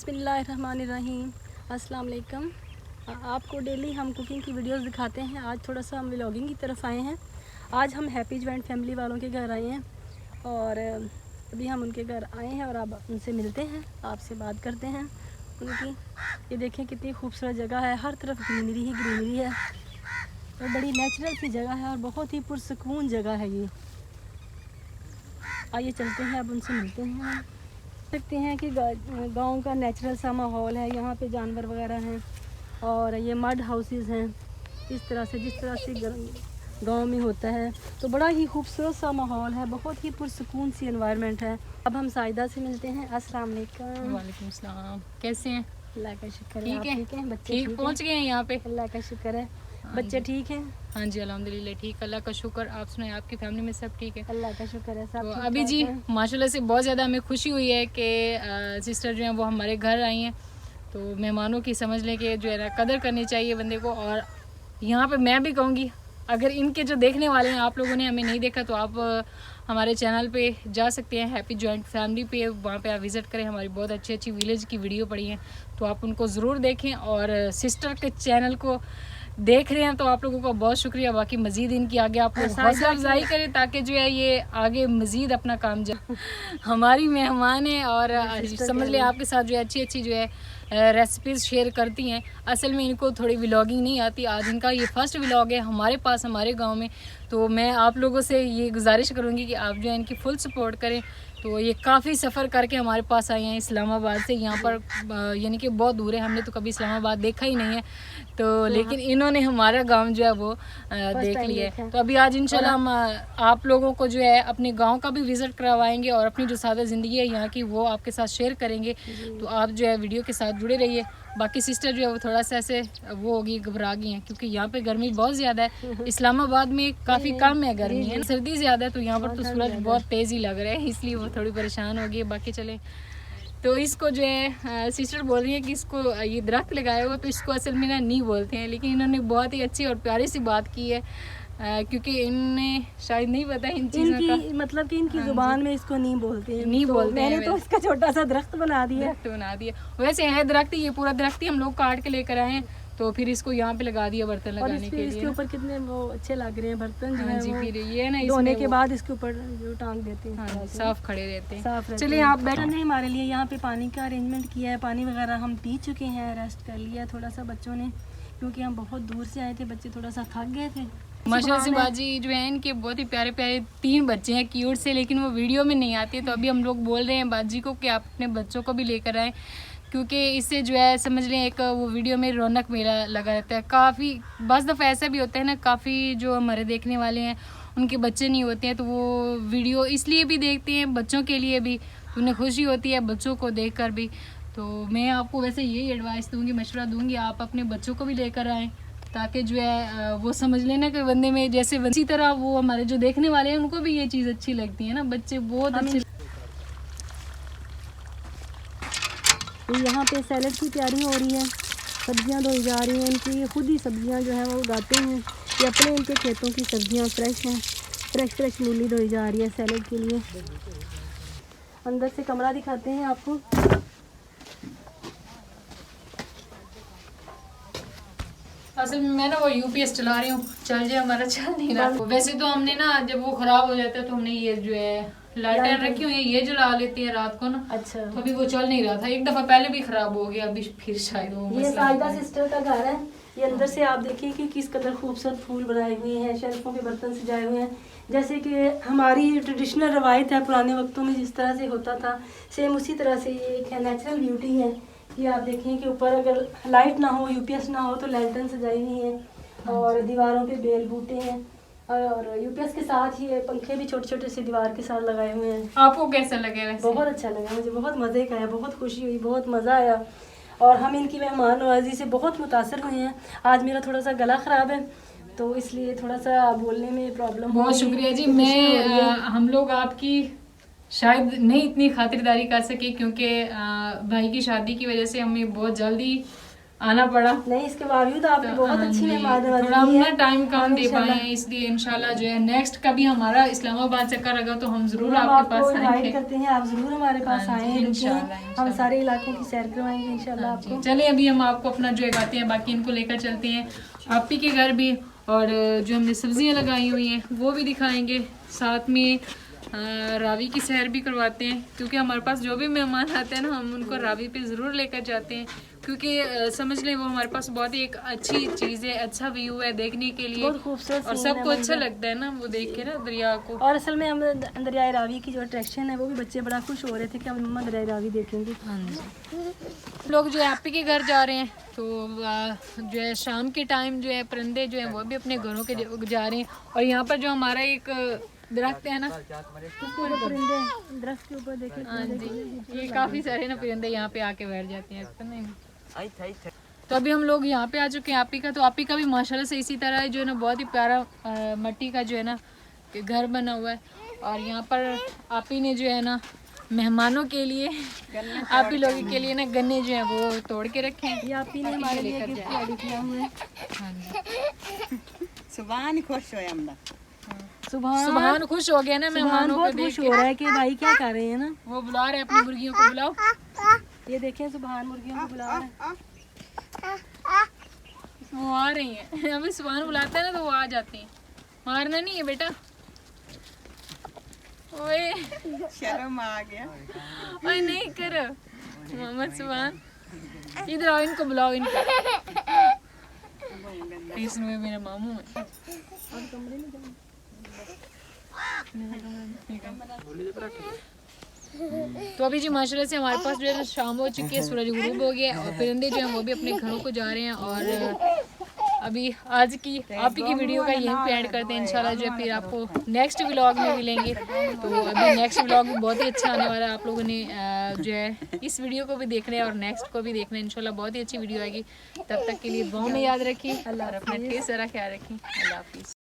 बिस्मिल्लाहिर्रहमानिर्रहीम। अस्सलाम वालेकुम। आपको डेली हम कुकिंग की वीडियोस दिखाते हैं। आज थोड़ा सा हम व्लॉगिंग की तरफ आए हैं। आज हम हैप्पी जॉइंट फैमिली वालों के घर आए हैं और अभी हम उनके घर आए हैं और अब उनसे मिलते हैं, आपसे बात करते हैं उनकी। ये देखें कितनी खूबसूरत जगह है, हर तरफ ग्रीनरी ही ग्रीनरी है और बड़ी नेचुरल सी जगह है और बहुत ही पुरसकून जगह है ये। आइए चलते हैं, अब उनसे मिलते हैं। सकते हैं कि गांव का नेचुरल सा माहौल है, यहाँ पे जानवर वगैरह हैं और ये मड हाउसेस हैं इस तरह से, जिस तरह से गांव में होता है। तो बड़ा ही खूबसूरत सा माहौल है, बहुत ही पुरसकून सी एनवायरनमेंट है। अब हम साइदा से मिलते हैं। अस्सलाम वालेकुम। वालेकुम सलाम। कैसे हैं? अल्लाह का शुक्र है। ठीक है, ठीक हैं? बच्चे ठीक पहुंच गए हैं यहाँ पे? अल्लाह का शुक्र है। बच्चे ठीक हैं? हाँ जी अल्हम्दुलिल्लाह ठीक, अल्लाह का शुक्र। आप सुनाए, आपकी फैमिली में सब ठीक है? अल्लाह का शुक्र है, सब तो ठीक अभी जी ठाक हैं। माशाल्लाह से बहुत ज़्यादा हमें खुशी हुई है कि सिस्टर जो है वो हमारे घर आई हैं। तो मेहमानों की समझ लें कि जो है ना कदर करनी चाहिए बंदे को। और यहाँ पे मैं भी कहूँगी, अगर इनके जो देखने वाले हैं, आप लोगों ने हमें नहीं देखा तो आप हमारे चैनल पे जा सकते हैं, हैप्पी जॉइंट फैमिली पे। वहाँ पे आप विज़िट करें, हमारी बहुत अच्छी अच्छी विलेज की वीडियो पड़ी हैं, तो आप उनको ज़रूर देखें। और सिस्टर के चैनल को देख रहे हैं तो आप लोगों का बहुत शुक्रिया। बाकी मज़ीद इनकी आगे आप लोग हौसला अफजाई करें ताकि जो है ये आगे मज़ीद अपना काम हमारी मेहमान है और समझ लें आपके साथ जो है अच्छी अच्छी जो है रेसिपीज़ शेयर करती हैं। असल में इनको थोड़ी व्लॉगिंग नहीं आती। आज इनका ये फर्स्ट व्लॉग है हमारे पास, हमारे गांव में। तो मैं आप लोगों से ये गुजारिश करूँगी कि आप जो है इनकी फुल सपोर्ट करें। तो ये काफ़ी सफ़र करके हमारे पास आए हैं इस्लामाबाद से, यहाँ पर यानी कि बहुत दूर है। हमने तो कभी इस्लामाबाद देखा ही नहीं है, तो लेकिन इन्होंने हमारा गांव जो है वो देख लिया है। तो अभी आज इंशाल्लाह हम आप लोगों को जो है अपने गांव का भी विज़िट करवाएंगे और अपनी जो सादा ज़िंदगी है यहाँ की वो आपके साथ शेयर करेंगे। तो आप जो है वीडियो के साथ जुड़े रहिए। बाकी सिस्टर जो है वो थोड़ा सा ऐसे वो होगी, घबरा गई हैं क्योंकि यहाँ पे गर्मी बहुत ज़्यादा है। इस्लामाबाद में काफ़ी कम है गर्मी, है सर्दी ज़्यादा है, तो यहाँ पर तो सूरज बहुत तेज़ ही लग रहा है, इसलिए वो थोड़ी परेशान हो गई। बाकी चले, तो इसको जो है सिस्टर बोल रही है कि इसको ये दरख्त लगाया हुआ, तो इसको असल में ना नहीं बोलते हैं, लेकिन इन्होंने बहुत ही अच्छी और प्यारी सी बात की है क्योंकि इन्हें शायद नहीं पता इन चीज़ों का, मतलब कि इनकी जुबान में इसको नहीं बोलते हैं। नहीं तो बोलते मैंने तो इसका छोटा सा दरख्त बना दिया। वैसे है दरख्त, ये पूरा दरख्त ही हम लोग काट के लेकर आए हैं, तो फिर इसको यहाँ पे लगा दिया बर्तन लगाने के लिए। इसके ऊपर कितने वो अच्छे लग रहे हैं बर्तन जो है जी, फिर ये ना धोने के बाद इसके ऊपर जो टांग देते हैं, हाँ, साफ खड़े रहते हैं। साफ रहते चलिए आप बैठे। ने हमारे लिए यहाँ पे पानी का अरेंजमेंट किया है, पानी वगैरह हम पी चुके हैं, रेस्ट कर लिया थोड़ा सा बच्चों ने, क्योंकि हम बहुत दूर से आए थे, बच्चे थोड़ा सा थक गए थे। माशाल्लाह से बाजी जो है इनके बहुत ही प्यारे प्यारे 3 बच्चे हैं क्यूट से, लेकिन वो वीडियो में नहीं आते। तो अभी हम लोग बोल रहे हैं बाजी को कि आप अपने बच्चों को भी लेकर आएँ, क्योंकि इससे जो है समझ लें एक वो वीडियो में रौनक मेला लगा रहता है। काफ़ी बस दफ़ा ऐसा भी होता है ना, काफ़ी जो हमारे देखने वाले हैं उनके बच्चे नहीं होते हैं, तो वो वीडियो इसलिए भी देखते हैं बच्चों के लिए भी, तो उन्हें खुशी होती है बच्चों को देख कर भी। तो मैं आपको वैसे यही एडवाइस दूँगी, मशवरा दूँगी, आप अपने बच्चों को भी लेकर आएँ ताकि जो है वो समझ लेना कि बंदे में जैसे इसी तरह वो हमारे जो देखने वाले हैं उनको भी ये चीज़ अच्छी लगती है ना, बच्चे बहुत अच्छे। तो यहाँ पे सैलड की तैयारी हो रही है, सब्जियाँ धोई जा रही हैं। इनकी खुद ही सब्जियाँ जो हैं वो उगाते हैं, ये अपने इनके खेतों की सब्जियाँ फ्रेश हैं, फ्रेश मूली धोई जा रही है सैलड के लिए। अंदर से कमरा दिखाते हैं आपको। असल में मैं ना वो यूपीएस चला रही हूँ, चल जाए हमारा चल नहीं रहा। वैसे तो हमने ना जब वो खराब हो जाता है तो हमने ये जो है लालटेन रखी हुई है, ये जला लेते हैं रात को ना। अच्छा, तो अभी वो चल नहीं रहा था, एक दफा पहले भी खराब हो गया, अभी फिर शायद वो। ये साइदा सिस्टर का घर है। ये अंदर से आप देखिए कि किस कदर खूबसूरत फूल बनाए हुए हैं, शेल्फों के बर्तन सजाए हुए हैं, जैसे कि हमारी ट्रेडिशनल रवायत है पुराने वक्तों में जिस तरह से होता था, सेम उसी तरह से ये एक नेचुरल ब्यूटी है। ये आप देखें कि ऊपर अगर लाइट ना हो, यूपीएस ना हो, तो लैंटर्न सजाई हुई हैं और दीवारों पे बेल बूटे हैं और यूपीएस के साथ ये पंखे भी छोटे छोटे से दीवार के साथ लगाए हुए हैं। आपको कैसा लगे? वैसे बहुत अच्छा लगा मुझे, बहुत मज़े का आया, बहुत खुशी हुई, बहुत मज़ा आया और हम इनकी मेहमान नवाजी से बहुत मुतासर हुए हैं। आज मेरा थोड़ा सा गला ख़राब है तो इसलिए थोड़ा सा बोलने में प्रॉब्लम। बहुत शुक्रिया जी। हम लोग आपकी शायद नहीं इतनी खातिरदारी कर सके क्योंकि भाई की शादी की वजह से हमें बहुत जल्दी आना पड़ा। नहीं, इसके बावजूद आपने बहुत अच्छी मेहमान थोड़ा नवाजी हम की ना है। टाइम कम हम दे इंशाल्लाह- पाए हैं, इसलिए इंशाल्लाह जो है नेक्स्ट कभी हमारा इस्लामाबाद चक्कर लगा तो हम जरूर हम आपके आपको पास इनवाइट आएंगे। करते हैं, आप जरूर हमारे पास हाँ जी, आए, इंशाल्लाह, रुकें, हम इंशाल्लाह। सारे इलाकों की सैर करवाएंगे इंशाल्लाह हाँ जी, आपको। चलिए अभी हम आपको अपना जो है गाते हैं, बाकी इनको लेकर चलते हैं आपी के घर भी, और जो हमने सब्जियां लगाई हुई हैं वो भी दिखाएंगे, साथ में रावी की सैर भी करवाते हैं, क्योंकि हमारे पास जो भी मेहमान आते हैं ना हम उनको रावी पे ज़रूर लेकर जाते हैं, क्योंकि समझ लें वो हमारे पास बहुत ही एक अच्छी चीज़ है, अच्छा व्यू है देखने के लिए, बहुत खूबसूरत और सीन है, सबको अच्छा मंजर। लगता है ना वो देख के ना दरिया को। और असल में हम दरियाए रावी की जो अट्रैक्शन है वो भी बच्चे बड़ा खुश हो रहे थे कि हम मम्मा दरियाए रावी देखेंगे। हाँ जी, लोग जो है आपी के घर जा रहे हैं, तो जो है शाम के टाइम जो है परिंदे जो है वो भी अपने घरों के जा रहे हैं, और यहाँ पर जो हमारा एक दरख्त है ना, परिंदे दरख्त के ऊपर देखे। हाँ जी, ये काफ़ी सारे ना परिंदे यहाँ पे आके बैठ जाते हैं, पता नहीं। तो अभी हम लोग यहाँ पे आ चुके हैं आपी का, तो आपी का भी माशाल्लाह से इसी तरह जो है ना बहुत ही प्यारा मिट्टी का जो है ना घर बना हुआ है, और यहाँ पर आपी ने जो है ना मेहमानों के लिए, आप ही लोगों के लिए ना गन्ने जो है वो तोड़ के रखे हैं, ये आपी ने हमारे लिए गिफ्ट रेडी किया हुआ है। हाँ जी, सुभान खुश हो हमला। सुभान खुश हो गया ना सुभान मेहमानों को बहुत देख खुश हो रहा है कि भाई क्या कर रहे हैं ना। वो बुला रहे हैं अपनी मुर्गियों को, बुलाओ। ये देखें सुभान मुर्गियों को बुला रहा है। वो आ रही हैं अभी सुभान बुलाता है ना तो वो आ जाती हैं, मारना नहीं है बेटा। ओए शर्म आ गया। ओए नहीं करो मोहम्मद सुभान, इधर आओ, इनको बुलाओ, इनको। इसमें मेरा मामू है। तो अभी जी माशाल्लाह से हमारे पास जो है शाम हो चुकी है, सूरज गुरूब हो गया, और परिंदे जो हैं वो भी अपने घरों को जा रहे हैं, और अभी आज की आप ही की वीडियो का यहीं पे एंड करते हैं। इंशाल्लाह जो है फिर आपको नेक्स्ट व्लॉग में मिलेंगे, तो अभी नेक्स्ट व्लॉग बहुत ही अच्छा आने वाला है, आप लोगों ने जो है इस वीडियो को भी देखना है और नेक्स्ट को भी देखना है, इंशाल्लाह बहुत ही अच्छी वीडियो आएगी। तब तक के लिए दुआ में याद रखिए और अपना ढेर सारा ख्याल रखें। अल्लाह हाफिज़।